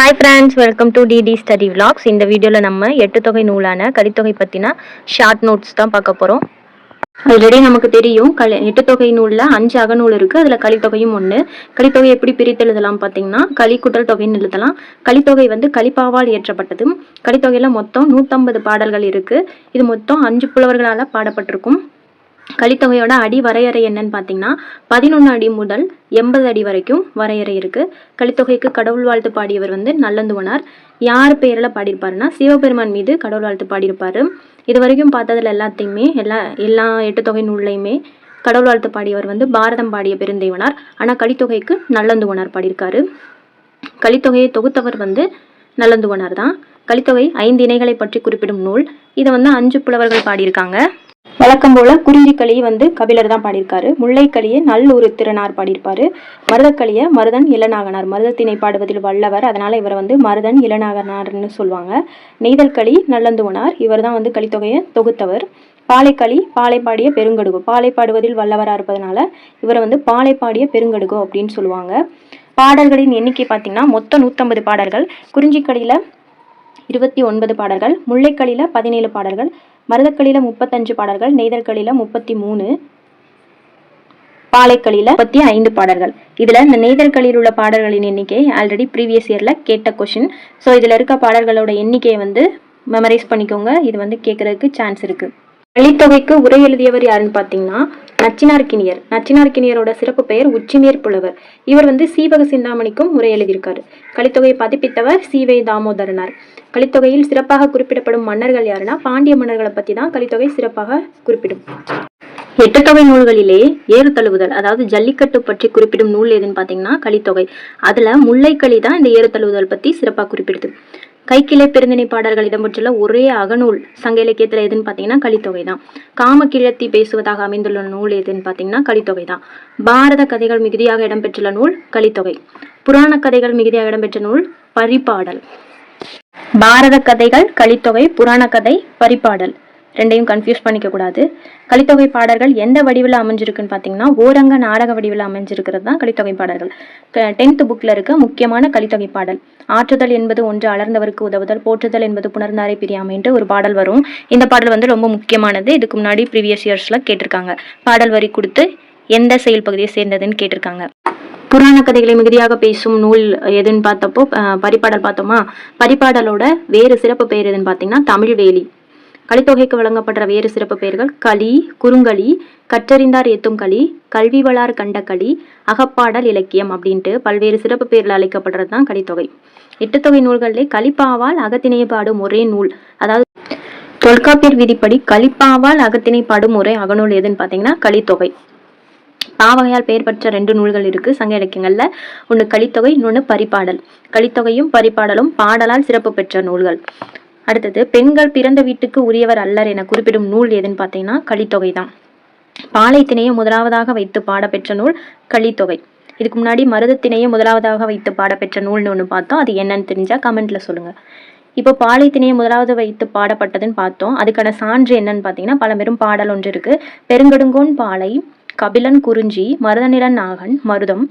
Hi friends, welcome to DD Study Vlogs. இந்த வீடியோல நம்ம எட்டு தொகை நூலான கலித்தொகை பத்தின ஷார்ட் நோட்ஸ் தான் பார்க்க போறோம். ஆல்ரெடி நமக்கு தெரியும் எட்டு தொகை நூல்ல 5 அகநூல் இருக்கு. அதுல கலித்தொகையும் ஒண்ணு. கலித்தொகை எப்படி பிரித்து எழுதலாம் பாத்தீங்கன்னா களி கூட்டல் தொகைன்னு எழுதலாம். கலித்தொகை கலிப்பாவால் இயற்றப்பட்டது. கலித்தொகையில மொத்தம் 150 பாடல்கள் இருக்கு. இது மொத்தம் 5 புலவர்களால பாடப்பட்டிருக்கும். கலித்தொகையோட அடி வரையறை என்னன்னு பார்த்தீங்கன்னா 11 அடி முதல் 80 அடி வரைக்கும் வரையறை இருக்கு. கலித்தொகைக்கு கடவுள் வாழ்த்து பாடியவர் நல்லந்துவனார். யார் பேரில் பாடியிருப்பாருன்னா சிவபெருமான் மீது கடவுள் வாழ்த்து பாடியிருப்பாரு. இது வரைக்கும் பார்த்ததுல எல்லாத்தையுமே எல்லா எட்டு தொகை நூல்லையுமே கடவுள் வாழ்த்து பாடியவர் பாரதம் பாடிய பெருந்தேவனார். ஆனால் கலித்தொகைக்கு நல்லந்துவனார் பாடியிருக்காரு. கலித்தொகையை தொகுத்தவர் நல்லந்துவனார் தான். கலித்தொகை 5 இணைகளை பற்றி குறிப்பிடும் நூல். இதை 5 புலவர்கள் பாடியிருக்காங்க. வழக்கம் போல குறிஞ்சிக்களி கபிலர் தான் பாடியிருக்காரு. முல்லைக்களியை நல்லூர் திறனார் பாடியிருப்பாரு. மருதக்களியை மருதன் இளநாகனார். மருதத்தினை பாடுவதில் வல்லவர், அதனால இவர் மருதன் இளநாகனார்னு சொல்லுவாங்க. நெய்தல்களி நல்லந்துவனார், இவர் தான் கலித்தொகையை தொகுத்தவர். பாலைக்களி பாலை பாடிய பெருங்கடுகோ, பாலை பாடுவதில் வல்லவராக இருப்பதனால இவர் பாலை பாடிய பெருங்கடுகோ அப்படின்னு சொல்லுவாங்க. பாடல்களின் எண்ணிக்கை பார்த்தீங்கன்னா மொத்தம் 150 பாடல்கள். குறிஞ்சிக்களியில் 29 பாடல்கள், முல்லைக்களியில் 17 பாடல்கள், மருதக்களியில் 35 பாடல்கள், நெய்தல்களியில் 33, பாலைக்களியில் 35 பாடல்கள். இதுல இந்த நெய்தல்களில் உள்ள பாடல்களின் எண்ணிக்கை ஆல்ரெடி ப்ரீவியஸ் இயர்ல கேட்ட கொஸ்டின். ஸோ இதுல இருக்க பாடல்களோட எண்ணிக்கையை மெமரைஸ் பண்ணிக்கோங்க. இது கேட்கறதுக்கு சான்ஸ் இருக்கு. கலித்தொகைக்கு உரை எழுதியவர் யாருன்னு பார்த்தீங்கன்னா நச்சினார்க்கினியர். நச்சினார்க்கினியரோட சிறப்பு பெயர் உச்சிமேற் புலவர். இவர் சீவக சிந்தாமணிக்கும் உரை எழுதியிருக்காரு. கலித்தொகையை பதிப்பித்தவர் சீவை தாமோதரனார். கலித்தொகையில் சிறப்பாக குறிப்பிடப்படும் மன்னர்கள் யாருன்னா பாண்டிய மன்னர்களை பத்தி தான் கலித்தொகை சிறப்பாக குறிப்பிடும். எட்டு தொகை நூல்களிலே ஏறு தழுவுதல், அதாவது ஜல்லிக்கட்டு பற்றி குறிப்பிடும் நூல் எதுன்னு பார்த்தீங்கன்னா கலித்தொகை. அதுல முல்லைக்களி தான் இந்த ஏறு தழுவுதல் பத்தி சிறப்பாக குறிப்பிடுது. கைக்கிளை பெருந்திணை பாடல்கள் இடம்பெற்றுள்ள ஒரே அகநூல் சங்க இலக்கியத்துல எதுன்னு பார்த்தீங்கன்னா கலித்தொகை தான். காம கிழத்தி பேசுவதாக அமைந்துள்ள நூல் எதுன்னு பார்த்தீங்கன்னா கலித்தொகை தான். பாரத கதைகள் மிகுதியாக இடம்பெற்றுள்ள நூல் கலித்தொகை. புராண கதைகள் மிகுதியாக இடம்பெற்ற நூல் பரிபாடல். பாரத கதைகள் கலித்தொகை, புராண கதை பரிபாடல், ரெண்டையும் கன்ஃபியூஸ் பண்ணிக்க கூடாது. கலித்தொகை பாடல்கள் எந்த வடிவில் அமைஞ்சிருக்குன்னு பார்த்தீங்கன்னா ஓரங்க நாடக வடிவில் அமைஞ்சிருக்கிறது தான் கலித்தொகை பாடல்கள். 10th புக்ல இருக்க முக்கியமான கலித்தொகை பாடல் ஆற்றுதல் என்பது ஒன்று அலர்ந்தவருக்கு உதவுதல், போற்றுதல் என்பது புணர்ந்தாரை பிரியாமைன்ட்டு ஒரு பாடல் வரும். இந்த பாடல் ரொம்ப முக்கியமானது. இதுக்கு முன்னாடி ப்ரீவியஸ் இயர்ஸ்ல கேட்டிருக்காங்க. பாடல் வரி கொடுத்து எந்த செயல் பகுதியை சேர்ந்ததுன்னு கேட்டிருக்காங்க. புராண கதைகளை மிகுதியாக பேசும் நூல் எதுன்னு பார்த்தப்போ பரிபாடல் பார்த்தோமா. பரிபாடலோட வேறு சிறப்பு பெயர் எதுன்னு பார்த்தீங்கன்னா தமிழ்வேலி. கலித்தொகைக்கு வழங்கப்படுற வேறு சிறப்பு பெயர்கள் களி, குறுங்களி, கற்றறிந்தார் ஏத்தும் களி, கல்வி வளார் கண்ட களி, அகப்பாடல் இலக்கியம் அப்படின்ட்டு பல்வேறு சிறப்பு பெயர்கள் அழைக்கப்படுறது தான் கலித்தொகை. எட்டு தொகை நூல்களிலே கலிப்பாவால் அகத்திணையை பாடும் ஒரே நூல், அதாவது தொல்காப்பியர் விதிப்படி கலிப்பாவால் அகத்திணை பாடும் ஒரே அகநூல் எதுன்னு பார்த்தீங்கன்னா கலித்தொகை. பாவகையால் பெயர் பெற்ற 2 நூல்கள் இருக்கு சங்க இலக்கியங்கள்ல. ஒன்று கலித்தொகை, இன்னொன்று பரிபாடல். கலித்தொகையும் பரிபாடலும் பாடலால் சிறப்பு பெற்ற நூல்கள். அடுத்தது பெண்கள் பிறந்த வீட்டுக்கு உரியவர் அல்லர் என குறிப்பிடும் நூல் எதுன்னு பார்த்தீங்கன்னா கலித்தொகை தான். பாலைத்திணையை முதலாவதாக வைத்து பாடப்பெற்ற நூல் கலித்தொகை. இதுக்கு முன்னாடி மருதத்திணையை முதலாவதாக வைத்து பாடப்பெற்ற நூல்னு ஒன்று பார்த்தோம். அது என்னன்னு தெரிஞ்சா கமெண்ட்ல சொல்லுங்க. இப்போ பாலைத்திணையை முதலாவது வைத்து பாடப்பட்டதுன்னு பார்த்தோம். அதுக்கான சான்று என்னன்னு பார்த்தீங்கன்னா பழம்பெரும் பாடல் ஒன்று இருக்கு. பெருங்கடுங்கோன் பாலை, கபிலன் குறிஞ்சி, மருதநிலன் நாகன் மருதம்,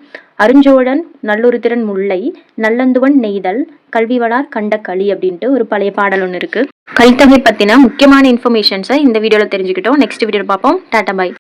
அருஞ்சோழன் நல்லுருத்திரன் முல்லை, நல்லந்துவன் நெய்தல், கல்வி வளார் கண்ட களி அப்படின்ட்டு ஒரு பழைய பாடல் ஒன்று இருக்கு. கலித்தொகை பத்தின முக்கியமான இன்ஃபர்மேஷன்ஸை இந்த வீடியோல தெரிஞ்சுக்கிட்டோம். நெக்ஸ்ட் வீடியோல பார்ப்போம். டாடா பாய்.